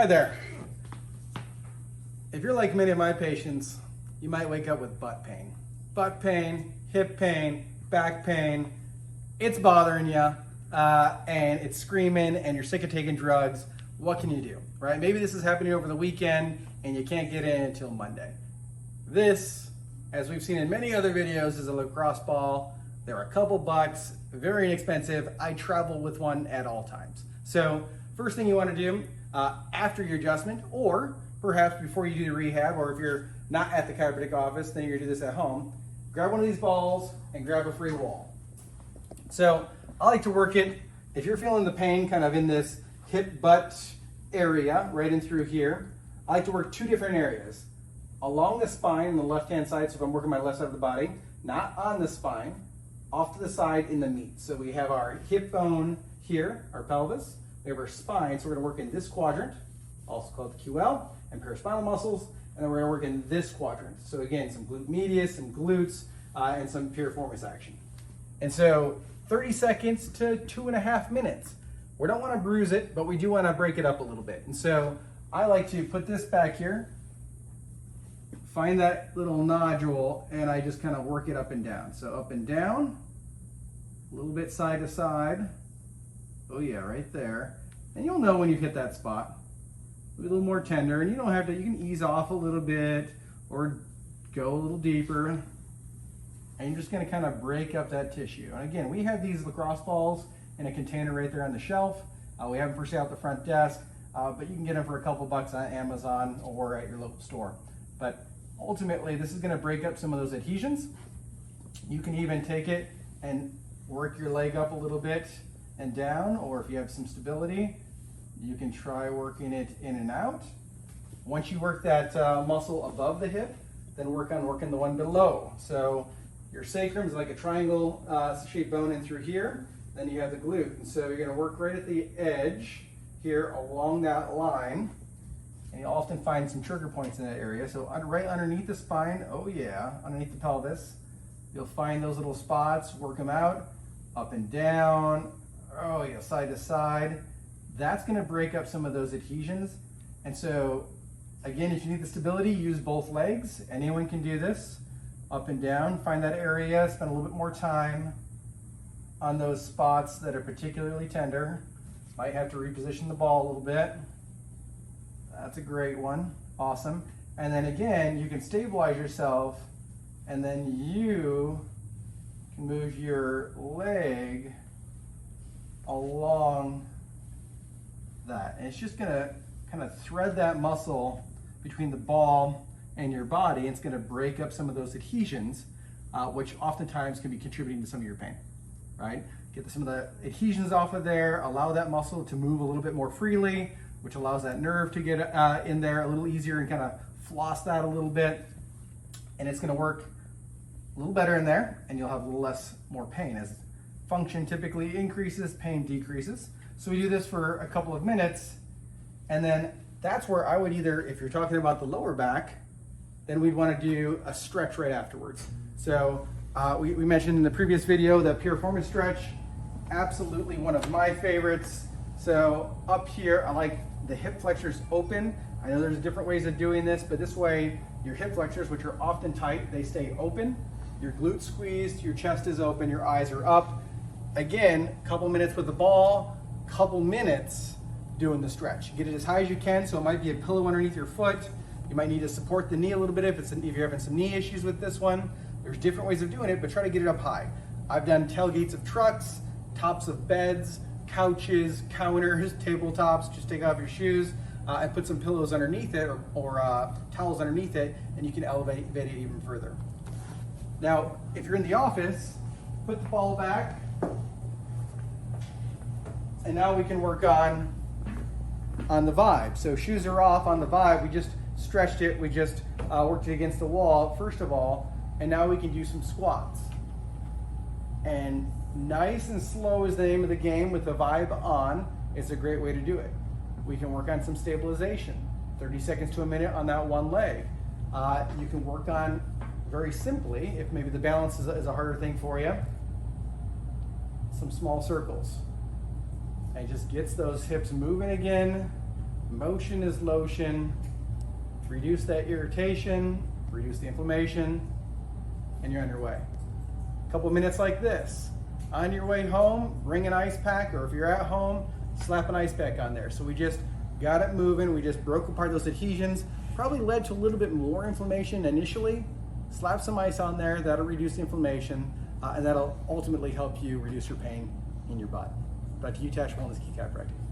Hi there. If you're like many of my patients, you might wake up with butt pain. Butt pain, hip pain, back pain. It's bothering you and it's screaming and you're sick of taking drugs. What can you do, right? Maybe this is happening over the weekend and you can't get in until Monday. This, as we've seen in many other videos, is a lacrosse ball. They're a couple bucks, very inexpensive. I travel with one at all times. So first thing you want to do after your adjustment, or perhaps before you do the rehab, or if you're not at the chiropractic office, then you're gonna do this at home, grab one of these balls and grab a free wall. So I like to work it, if you're feeling the pain kind of in this hip butt area, right in through here, I like to work two different areas. Along the spine on the left-hand side, so if I'm working my left side of the body, not on the spine, off to the side in the meat. So we have our hip bone here, our pelvis, we have our spine, so we're gonna work in this quadrant, also called the QL, and paraspinal muscles, and then we're gonna work in this quadrant. So again, some glute medius, some glutes, and some piriformis action. And so 30 seconds to 2.5 minutes. We don't wanna bruise it, but we do wanna break it up a little bit. And so I like to put this back here, find that little nodule, and I just kind of work it up and down. So up and down, a little bit side to side. Oh yeah, right there. And you'll know when you've hit that spot. A little more tender, and you don't have to, you can ease off a little bit or go a little deeper. And you're just gonna kind of break up that tissue. And again, we have these lacrosse balls in a container right there on the shelf. We have them for sale at the front desk, but you can get them for a couple bucks on Amazon or at your local store. But ultimately, this is gonna break up some of those adhesions. You can even take it and work your leg up a little bit and down, or if you have some stability, you can try working it in and out. Once you work that muscle above the hip, then work on working the one below. So your sacrum is like a triangle shaped bone in through here, then you have the glute. And so you're gonna work right at the edge here along that line, and you'll often find some trigger points in that area. So right underneath the spine, oh yeah, underneath the pelvis, you'll find those little spots, work them out, up and down, oh yeah, side to side. That's gonna break up some of those adhesions. And so, again, if you need the stability, use both legs. Anyone can do this, up and down. Find that area, spend a little bit more time on those spots that are particularly tender. Might have to reposition the ball a little bit. That's a great one, awesome. And then again, you can stabilize yourself, and then you can move your leg along that. And it's just gonna kind of thread that muscle between the ball and your body, and it's gonna break up some of those adhesions, which oftentimes can be contributing to some of your pain, right? Get some of the adhesions off of there, allow that muscle to move a little bit more freely, which allows that nerve to get in there a little easier and kind of floss that a little bit. And it's gonna work a little better in there, and you'll have a little less more pain. As function typically increases, pain decreases. So we do this for a couple of minutes, and then that's where I would either, if you're talking about the lower back, then we'd want to do a stretch right afterwards. So we mentioned in the previous video the piriformis stretch, absolutely one of my favorites. So up here, I like the hip flexors open. I know there's different ways of doing this, but this way, your hip flexors, which are often tight, they stay open. Your glutes squeezed, your chest is open, your eyes are up. Again, couple minutes with the ball, couple minutes doing the stretch. Get it as high as you can, so it might be a pillow underneath your foot. You might need to support the knee a little bit if you're having some knee issues with this one. There's different ways of doing it, but try to get it up high. I've done tailgates of trucks, tops of beds, couches, counters, tabletops. Just take off your shoes and put some pillows underneath it or towels underneath it, and you can elevate it even further. Now, if you're in the office, put the ball back, and now we can work on the vibe. So shoes are off on the vibe. We just stretched it. We just worked it against the wall, first of all, and now we can do some squats. And nice and slow is the name of the game with the vibe on. It's a great way to do it. We can work on some stabilization, 30 seconds to a minute on that one leg. You can work on, very simply, if maybe the balance is a harder thing for you, some small circles. And just gets those hips moving again, Motion is lotion. Reduce that irritation, reduce the inflammation, and you're on your way. A couple minutes like this. On your way home, bring an ice pack, or if you're at home, slap an ice pack on there. So we just got it moving, we just broke apart those adhesions, probably led to a little bit more inflammation initially. Slap some ice on there, that'll reduce the inflammation, and that'll ultimately help you reduce your pain in your butt. Back to you, Tash, Wellness Key Chiropractic.